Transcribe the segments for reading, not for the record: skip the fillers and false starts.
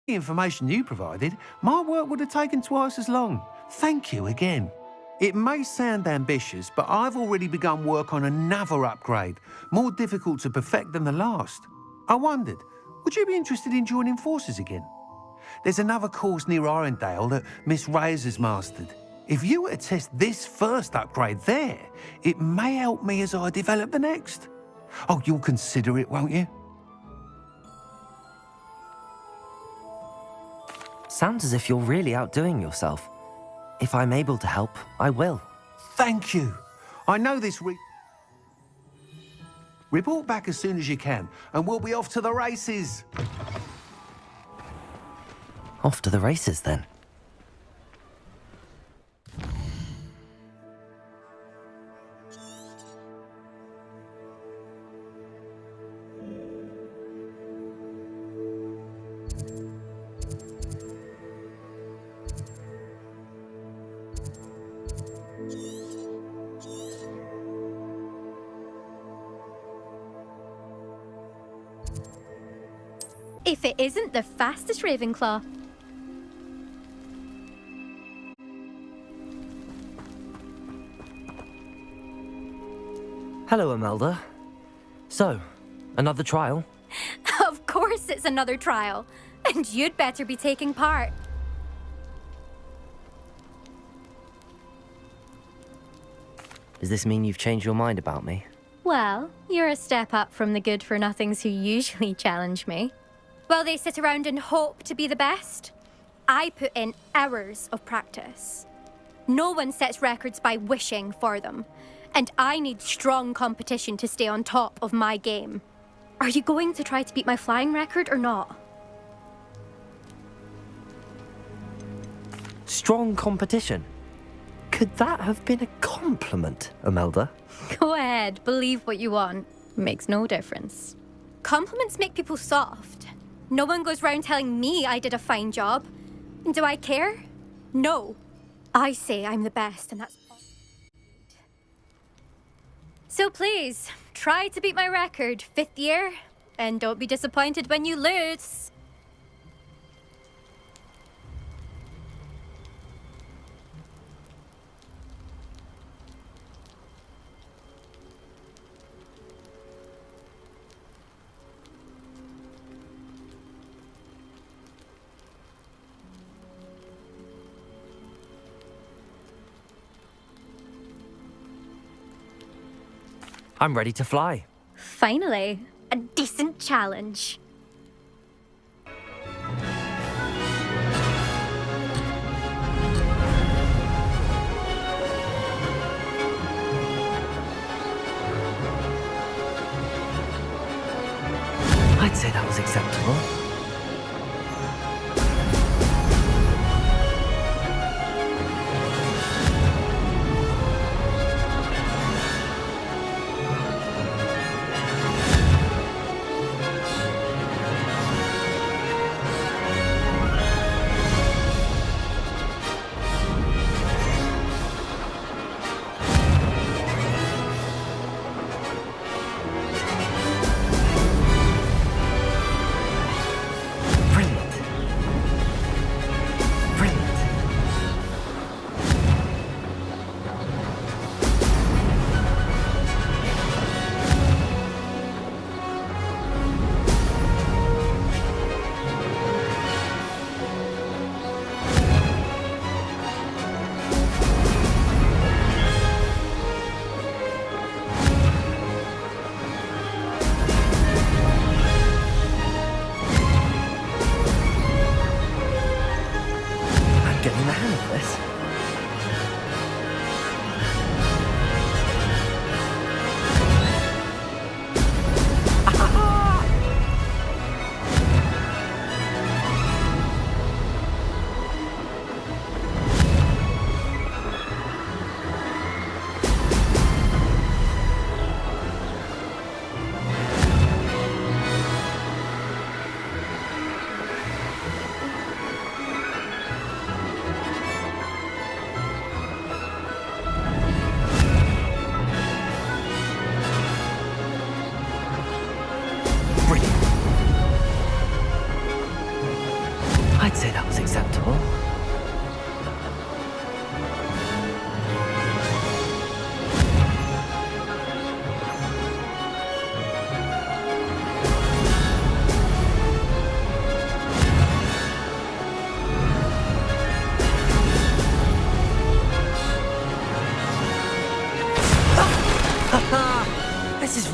The information you provided, my work would have taken twice as long. Thank you again. It may sound ambitious, but I've already begun work on another upgrade, more difficult to perfect than the last. I wondered, would you be interested in joining forces again? There's another course near Arendelle that Miss Reyes has mastered. If you were to test this first upgrade there, it may help me as I develop the next. Oh, you'll consider it, won't you? Sounds as if you're really outdoing yourself. If I'm able to help, I will. Thank you. I know this Report back as soon as you can, and we'll be off to the races. Off to the races, then. If it isn't the fastest Ravenclaw. Hello, Imelda. So, another trial? Of course it's another trial. And you'd better be taking part. Does this mean you've changed your mind about me? Well, you're a step up from the good-for-nothings who usually challenge me. While they sit around and hope to be the best, I put in hours of practice. No one sets records by wishing for them, and I need strong competition to stay on top of my game. Are you going to try to beat my flying record or not? Strong competition? Could that have been a compliment, Imelda? Go ahead, believe what you want. Makes no difference. Compliments make people soft. No one goes round telling me I did a fine job. Do I care? No. I say I'm the best, and that's all. So please, try to beat my record, 5th year, and don't be disappointed when you lose. I'm ready to fly. Finally, a decent challenge. I'd say that was acceptable.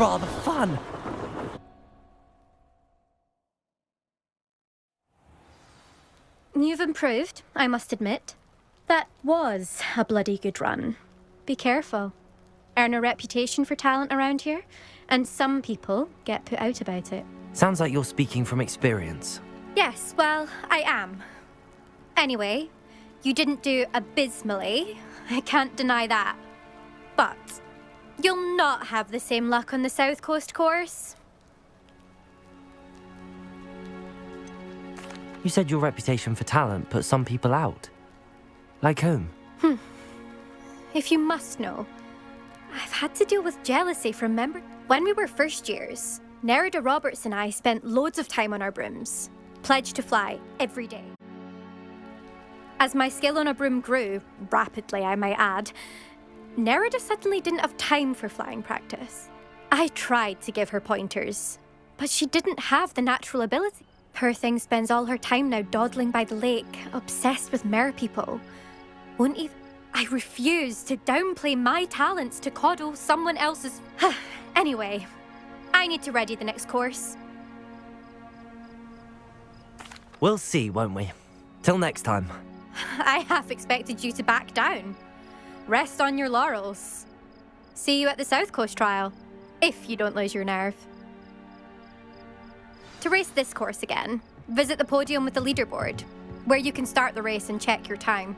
rather fun. You've improved, I must admit. That was a bloody good run. Be careful. Earn a reputation for talent around here, and some people get put out about it. Sounds like you're speaking from experience. Yes, well, I am. Anyway, you didn't do abysmally. I can't deny that. But you'll not have the same luck on the South Coast course. You said your reputation for talent put some people out. Like whom? If you must know, I've had to deal with jealousy from members. When we were first years, Nerida Roberts and I spent loads of time on our brooms, pledged to fly every day. As my skill on a broom grew, rapidly I might add, Nerida suddenly didn't have time for flying practice. I tried to give her pointers, but she didn't have the natural ability. Poor thing spends all her time now dawdling by the lake, obsessed with merpeople. Won't even... I refuse to downplay my talents to coddle someone else's... Anyway, I need to ready the next course. We'll see, won't we? Till next time. I half expected you to back down. Rest on your laurels. See you at the South Coast trial, if you don't lose your nerve. To race this course again, visit the podium with the leaderboard, where you can start the race and check your time.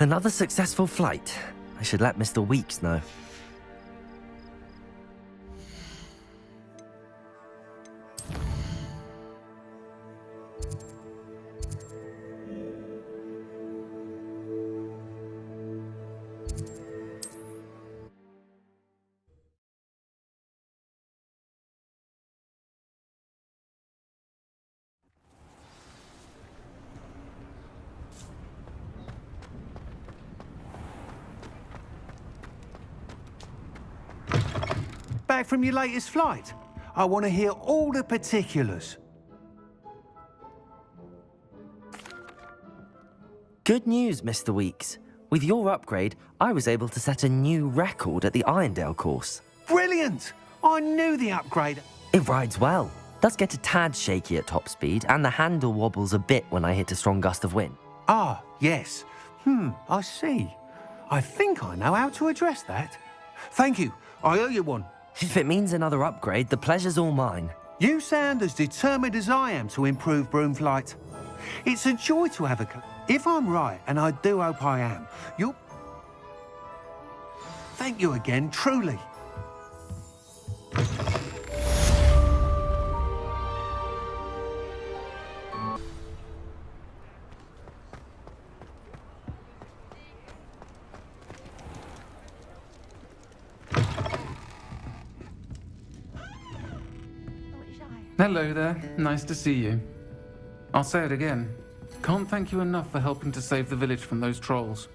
Another successful flight. I should let Mr. Weeks know. Back from your latest flight? I want to hear all the particulars. Good news, Mr. Weeks. With your upgrade, I was able to set a new record at the Irondale course. Brilliant! I knew the upgrade. It rides well. Does get a tad shaky at top speed, and the handle wobbles a bit when I hit a strong gust of wind. Ah, yes. I see. I think I know how to address that. Thank you. I owe you one. If it means another upgrade, the pleasure's all mine. You sound as determined as I am to improve broom flight. It's a joy to have a... If I'm right, and I do hope I am, you'll... Thank you again, truly. Hello there, nice to see you. I'll say it again. Can't thank you enough for helping to save the village from those trolls.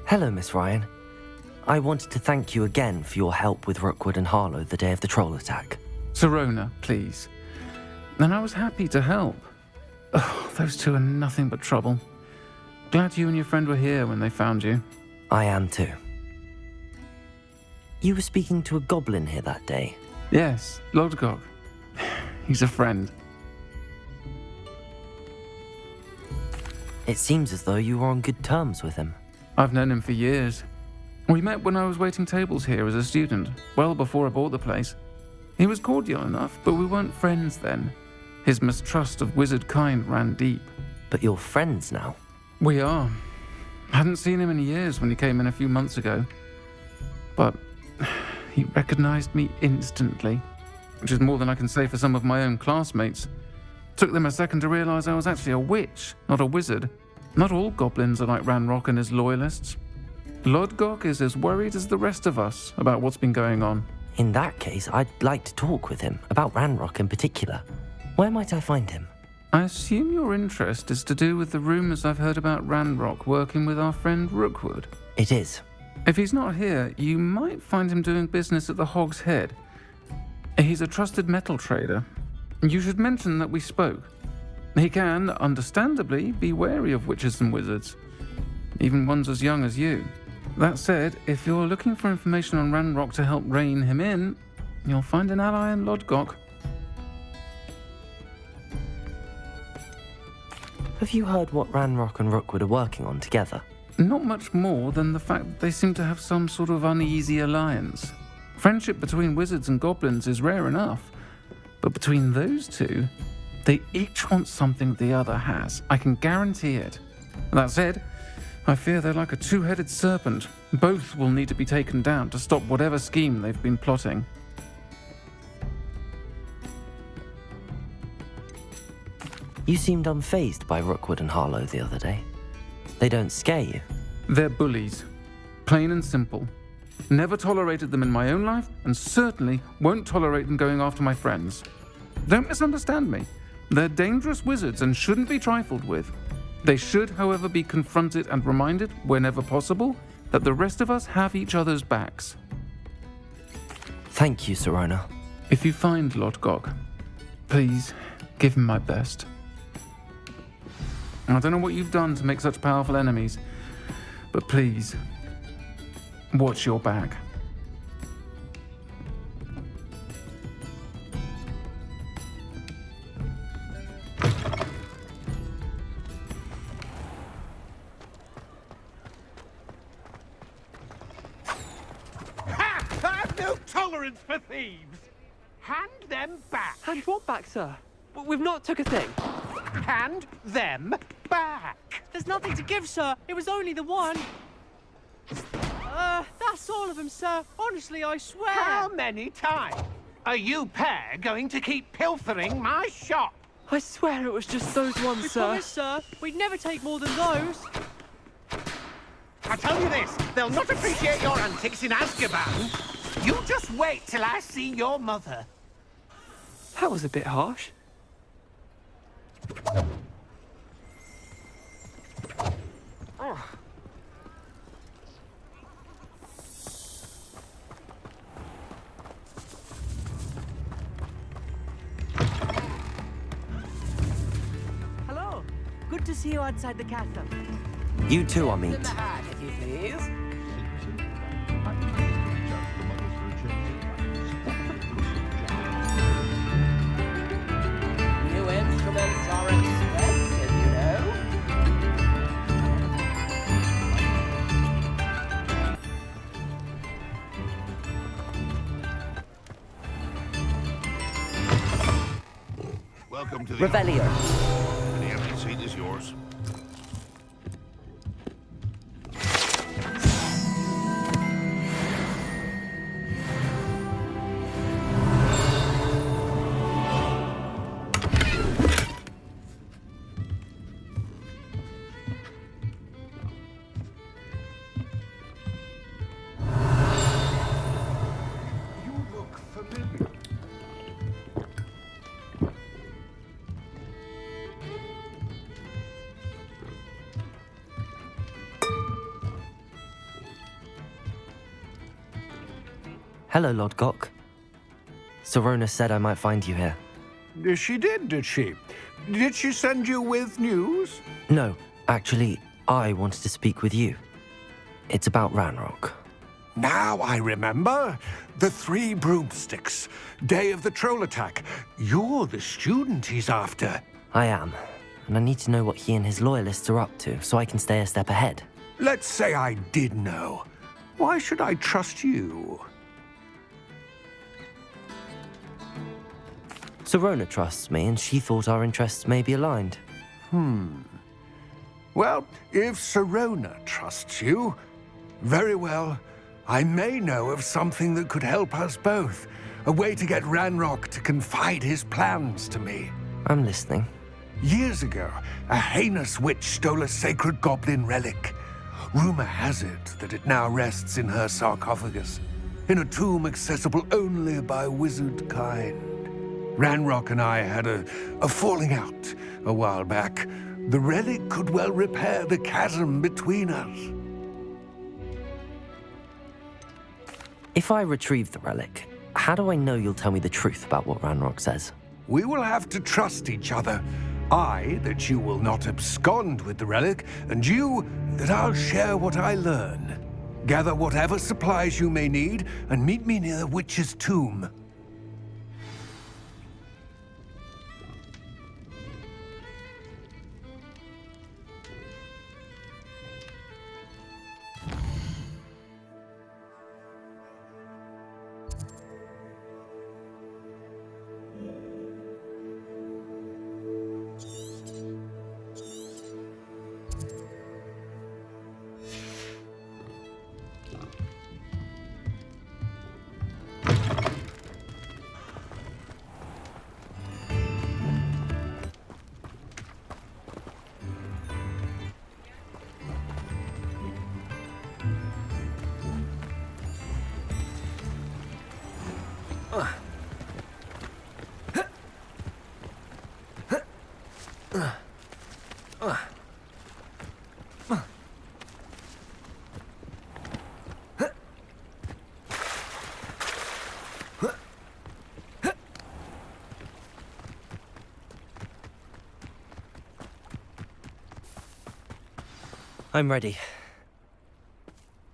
Hello, Miss Ryan. I wanted to thank you again for your help with Rookwood and Harlow the day of the troll attack. Serona, please. And I was happy to help. Oh, those two are nothing but trouble. Glad you and your friend were here when they found you. I am too. You were speaking to a goblin here that day. Yes, Lodgok. He's a friend. It seems as though you were on good terms with him. I've known him for years. We met when I was waiting tables here as a student, well before I bought the place. He was cordial enough, but we weren't friends then. His mistrust of wizard kind ran deep. But you're friends now. We are. Hadn't seen him in years when he came in a few months ago. But he recognized me instantly, which is more than I can say for some of my own classmates. Took them a second to realize I was actually a witch, not a wizard. Not all goblins are like Ranrock and his loyalists. Lodgok is as worried as the rest of us about what's been going on. In that case, I'd like to talk with him, about Ranrock in particular. Where might I find him? I assume your interest is to do with the rumors I've heard about Ranrock working with our friend Rookwood. It is. If he's not here, you might find him doing business at the Hog's Head. He's a trusted metal trader. You should mention that we spoke. He can, understandably, be wary of witches and wizards, even ones as young as you. That said, if you're looking for information on Ranrock to help rein him in, you'll find an ally in Lodgok. Have you heard what Ranrock and Rookwood are working on together? Not much more than the fact that they seem to have some sort of uneasy alliance. Friendship between wizards and goblins is rare enough, but between those two, they each want something the other has. I can guarantee it. That said, I fear they're like a two-headed serpent. Both will need to be taken down to stop whatever scheme they've been plotting. You seemed unfazed by Rookwood and Harlow the other day. They don't scare you. They're bullies. Plain and simple. Never tolerated them in my own life, and certainly won't tolerate them going after my friends. Don't misunderstand me. They're dangerous wizards and shouldn't be trifled with. They should, however, be confronted and reminded, whenever possible, that the rest of us have each other's backs. Thank you, Sirona. If you find Lodgok, please give him my best. I don't know what you've done to make such powerful enemies, but please, watch your back. I've no tolerance for thieves. Hand them back. Hand what back, sir? We've not took a thing. Hand them back. There's nothing to give, sir. It was only the one. That's all of them, sir. Honestly, I swear. How many times are you pair going to keep pilfering my shop? I swear it was just those ones, sir. Promise, sir. We'd never take more than those. I tell you this, they'll not appreciate your antics in Azkaban. You just wait till I see your mother. That was a bit harsh. Hello. Good to see you outside the castle. You too, Amit. If you please. New instruments are expensive, you know. Welcome to the Revelio. Any empty seat is yours. You look familiar. Hello, Lodgok. Sirona said I might find you here. She did she? Did she send you with news? No, actually, I wanted to speak with you. It's about Ranrock. Now I remember. The 3 broomsticks. Day of the troll attack. You're the student he's after. I am, and I need to know what he and his loyalists are up to so I can stay a step ahead. Let's say I did know. Why should I trust you? Sirona trusts me, and she thought our interests may be aligned. Well, if Sirona trusts you, very well. I may know of something that could help us both. A way to get Ranrock to confide his plans to me. I'm listening. Years ago, a heinous witch stole a sacred goblin relic. Rumor has it that it now rests in her sarcophagus, in a tomb accessible only by wizard kind. Ranrock and I had a falling out a while back. The relic could well repair the chasm between us. If I retrieve the relic, how do I know you'll tell me the truth about what Ranrock says? We will have to trust each other. I, that you will not abscond with the relic, and you, that I'll share what I learn. Gather whatever supplies you may need, and meet me near the witch's tomb. I'm ready.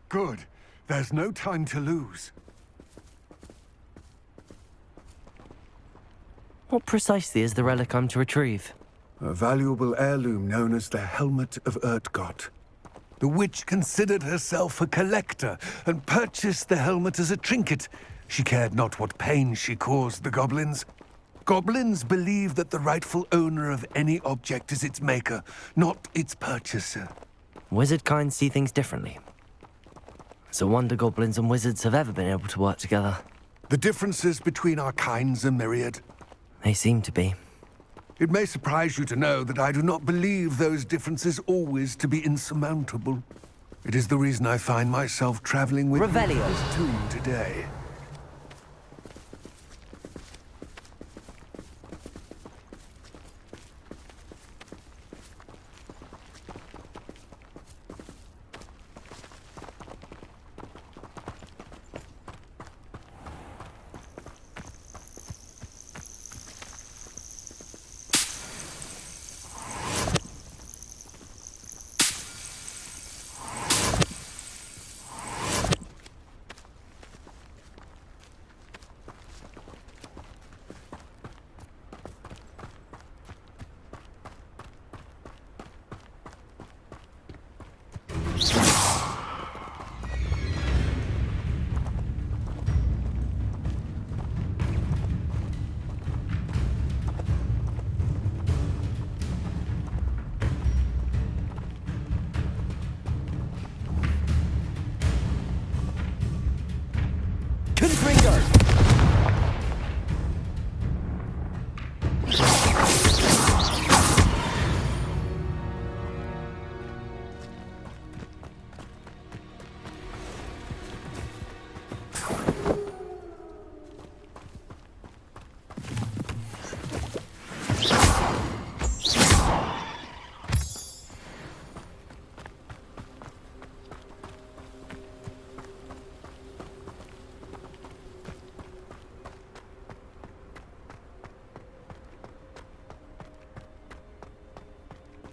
Good. There's no time to lose. What precisely is the relic I'm to retrieve? A valuable heirloom known as the Helmet of Urtgott. The witch considered herself a collector and purchased the helmet as a trinket. She cared not what pain she caused the goblins. Goblins believe that the rightful owner of any object is its maker, not its purchaser. Wizard kind see things differently. It's a wonder goblins and wizards have ever been able to work together. The differences between our kinds are myriad. They seem to be. It may surprise you to know that I do not believe those differences always to be insurmountable. It is the reason I find myself traveling with Revelio. this tomb today.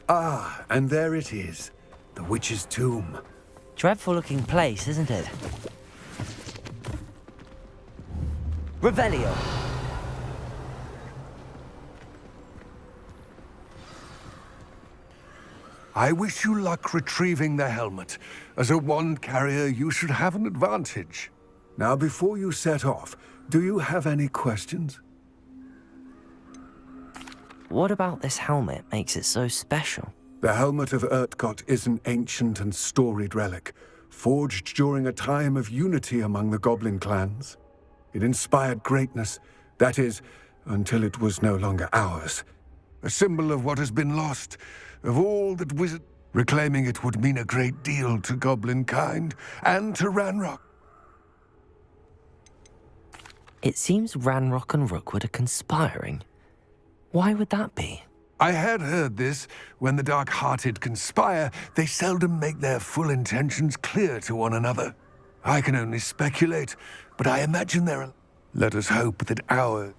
Ah, and there it is. The witch's tomb. Dreadful looking place, isn't it? Revelio. I wish you luck retrieving the helmet. As a wand carrier, you should have an advantage. Now, before you set off, do you have any questions? What about this helmet makes it so special? The Helmet of Urtgott is an ancient and storied relic, forged during a time of unity among the goblin clans. It inspired greatness, that is, until it was no longer ours. A symbol of what has been lost, of all that wizard... Reclaiming it would mean a great deal to goblin kind, and to Ranrock. It seems Ranrock and Rookwood are conspiring. Why would that be? I had heard this. When the dark-hearted conspire, they seldom make their full intentions clear to one another. I can only speculate, but I imagine there are... Let us hope that our...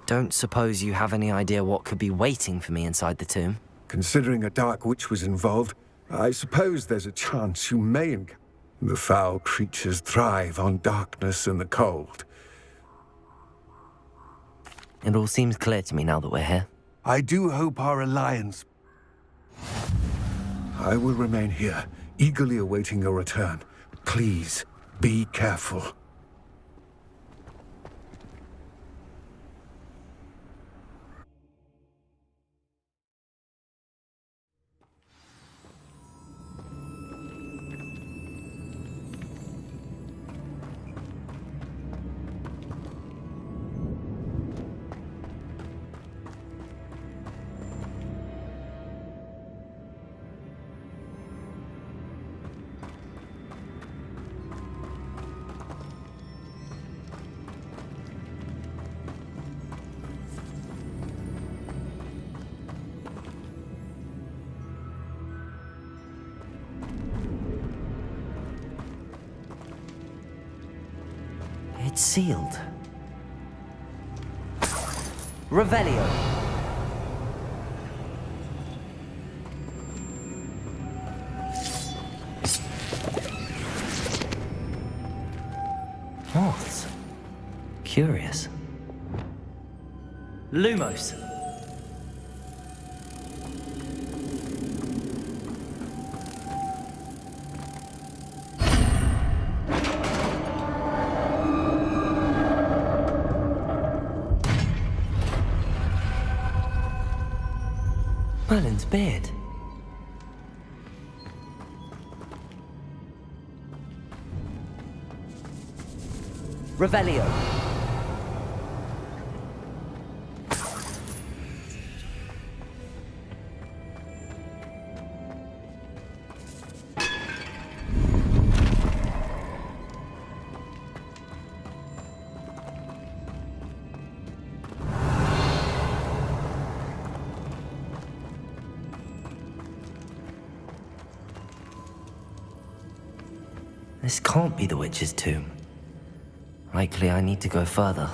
don't suppose you have any idea what could be waiting for me inside the tomb? Considering a dark witch was involved, I suppose there's a chance you may encounter. The foul creatures thrive on darkness and the cold. It all seems clear to me now that we're here. I do hope our alliance... I will remain here, eagerly awaiting your return. Please, be careful. It's sealed. Revelio. Moths. Curious. Lumos. Merlin's beard. Revelio. This can't be the witch's tomb. Likely I need to go further.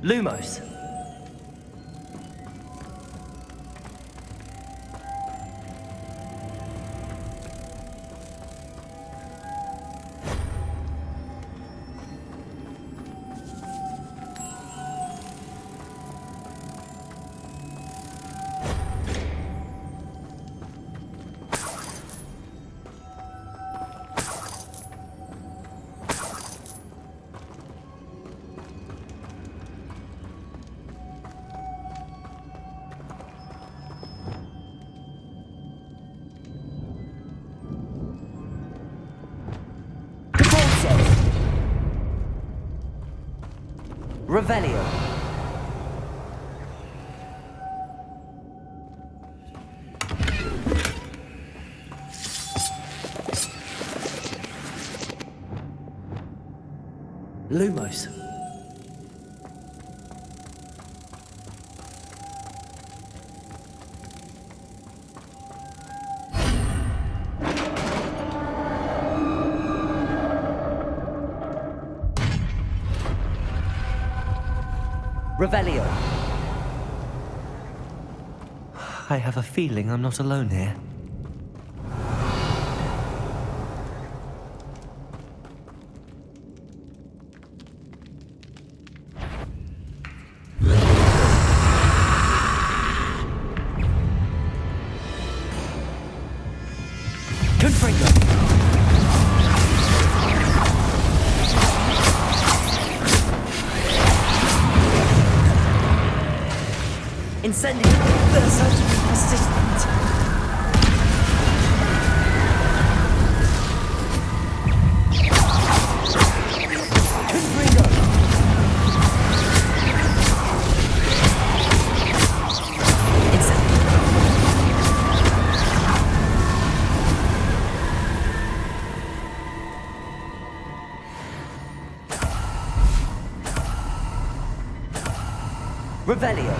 Lumos. Revelio. Lumos. Revelio. I have a feeling I'm not alone here. Confringo. Incendio. They're so persistent. Confringo. Incendio. Revelio.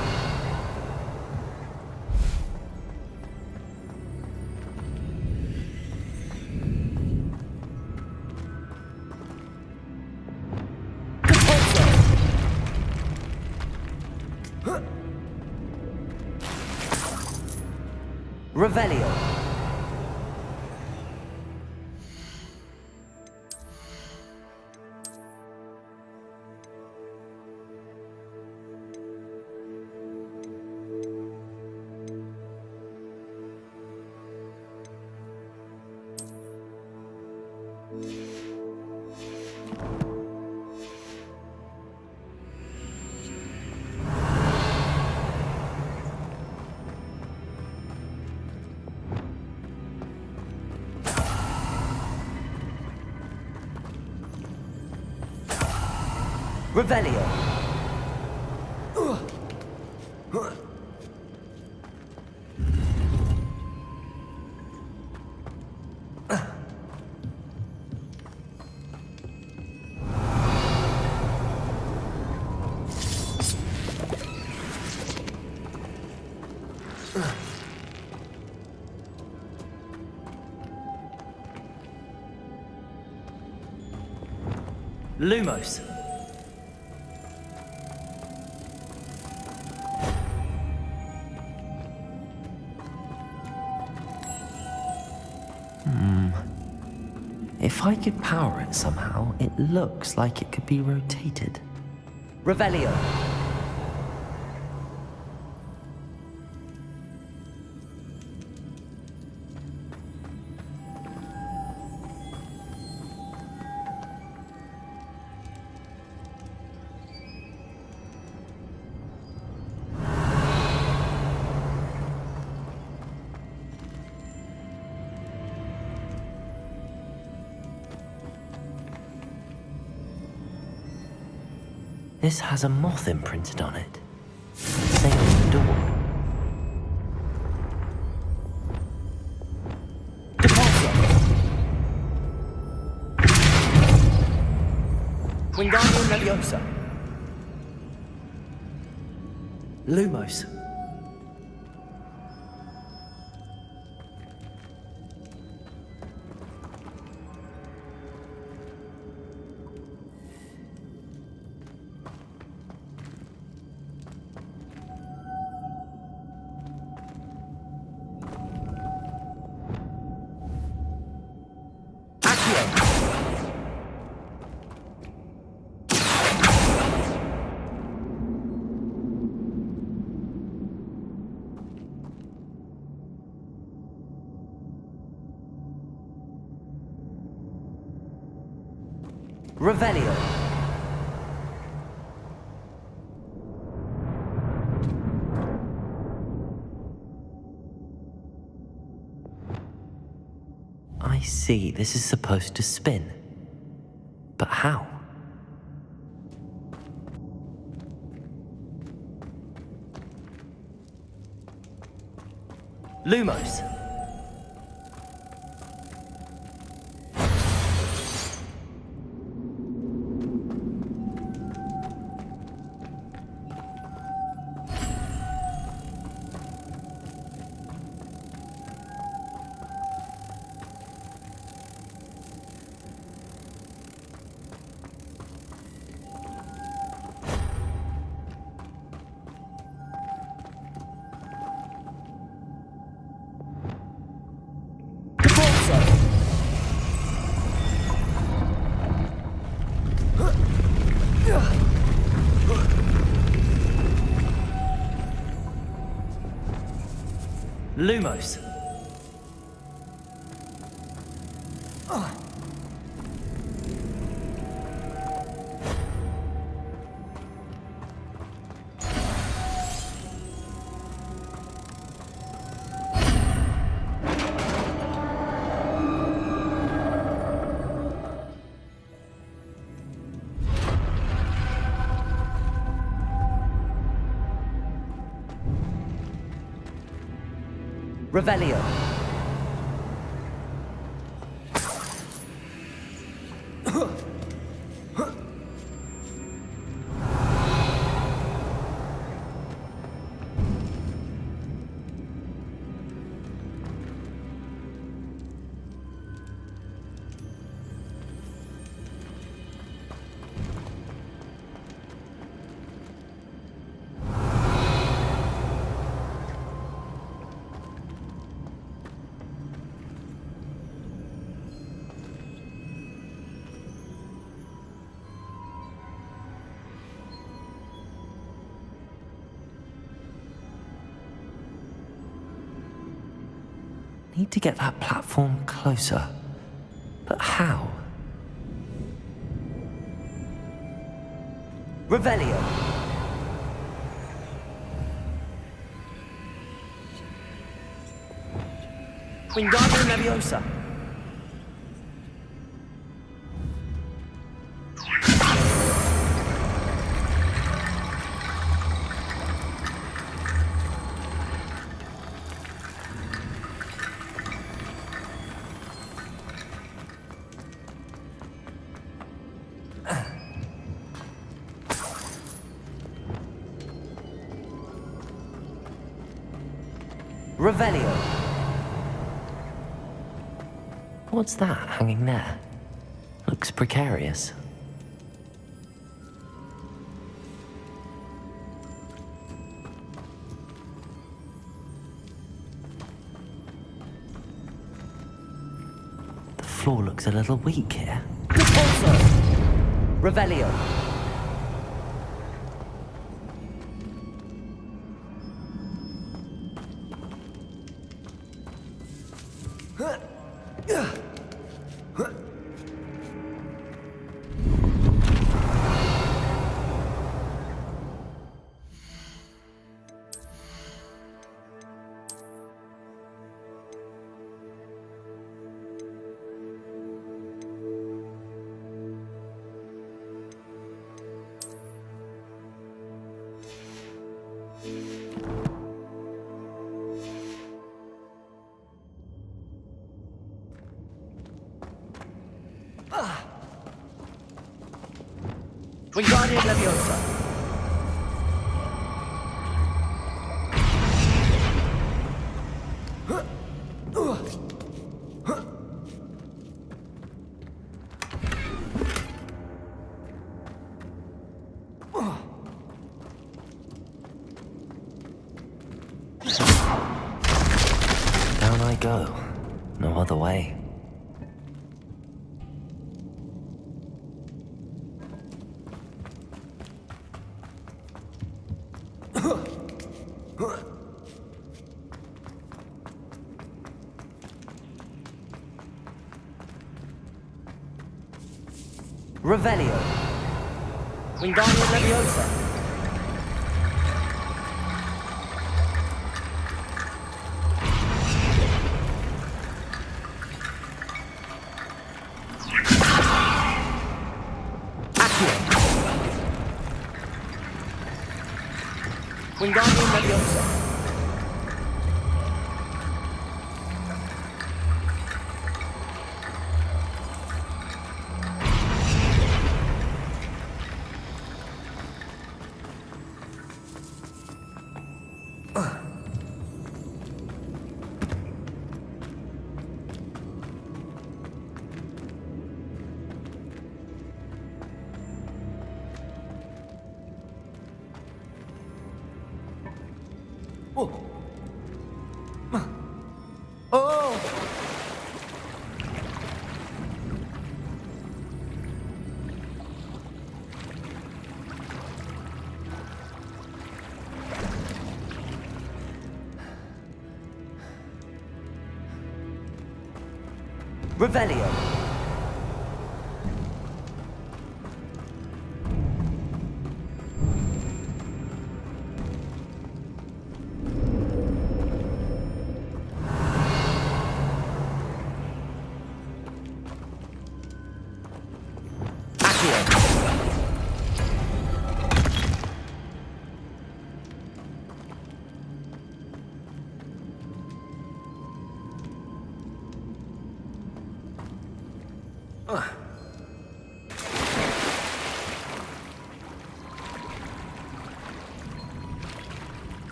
Revelio. Revelio. Lumos. If I could power it somehow, it looks like it could be rotated. Revelio. This has a moth imprinted on it. Same as the door. Deposit! Wingardium Leviosa. Lumos. Revelio. I see, this is supposed to spin. But how? Lumos. Lumos. Revelio. Need to get that platform closer. But how? Revelio. Wingardium Leviosa. Revelio. What's that hanging there? Looks precarious. The floor looks a little weak here. Repulsor! Revelio. Wingardium Leviosa. Down I go. No other way. Revelio. Wingardium Leviosa. Accio. Wingardium Leviosa. Revelio.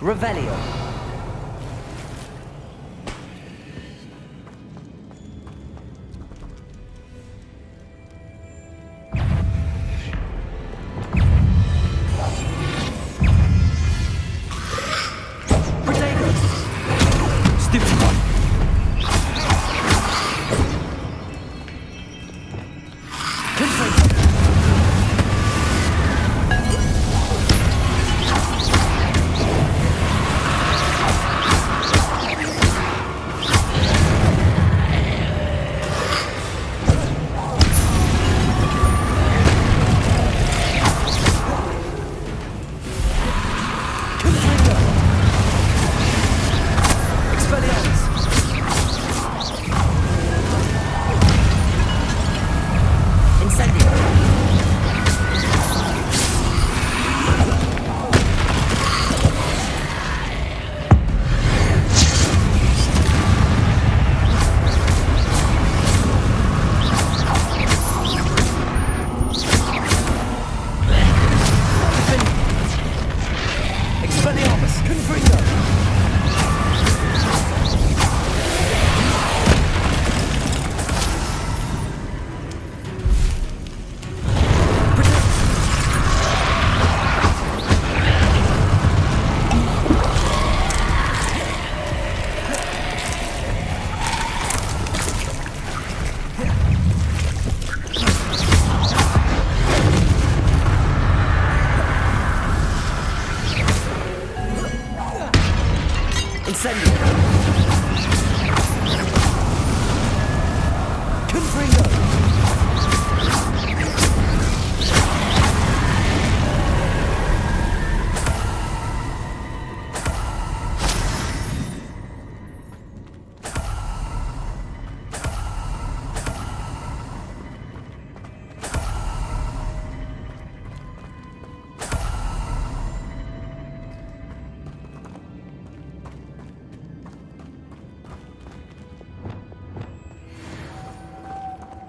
Revelio. Descending. Confringo.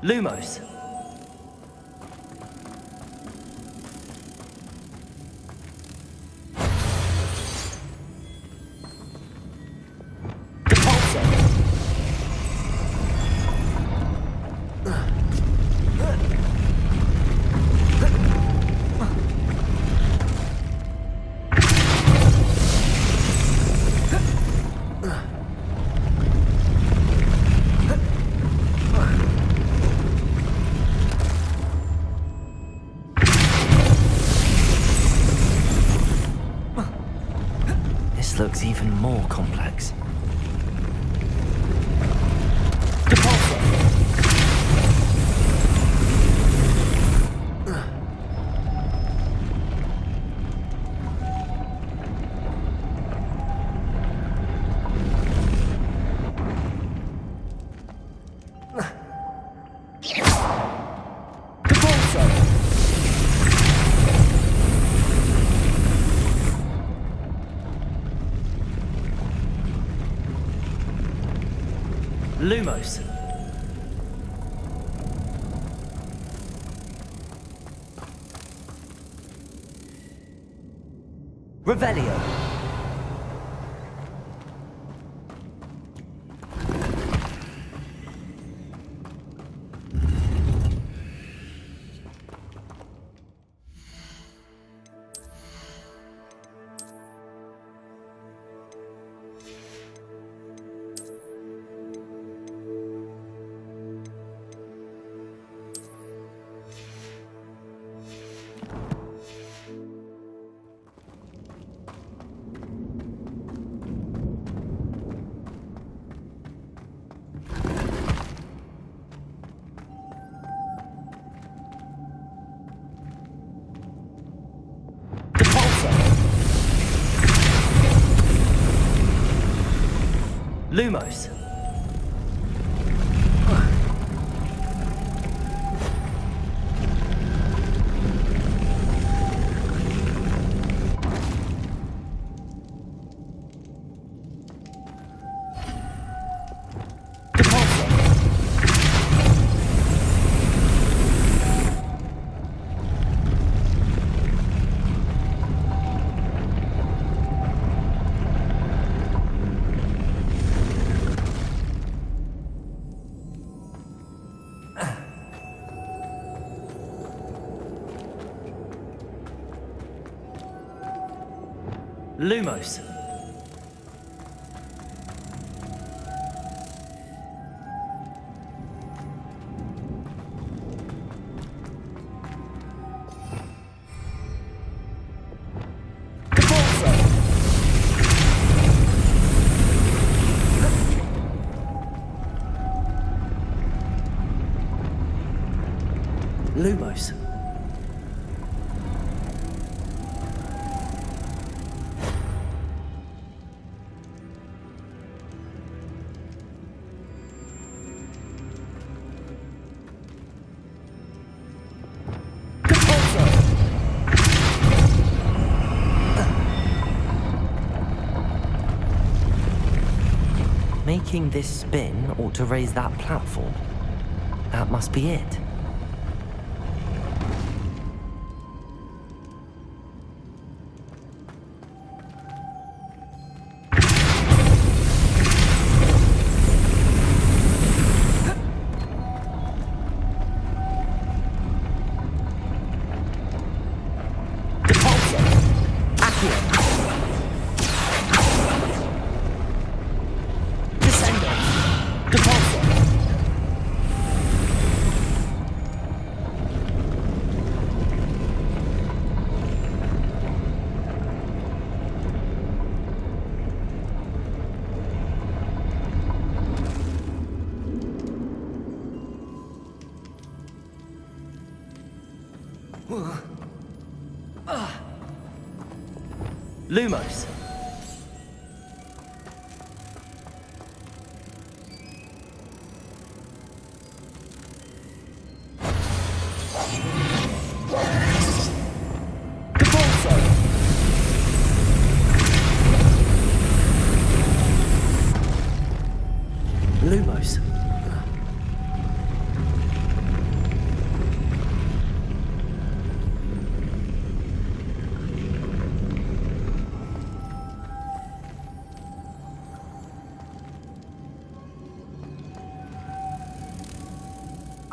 Lumos. Depulso. This looks even more complex. Depulso. Depulso. Lumos. Revelio. Lumos. Lumos. Lumos. Making this spin ought to raise that platform. That must be it. Lumos. Lumos.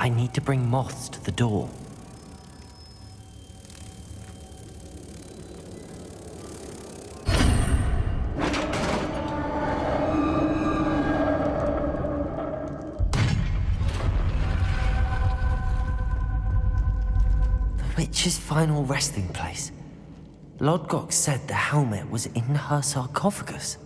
I need to bring moths to the door. The witch's final resting place. Lodgok said the helmet was in her sarcophagus.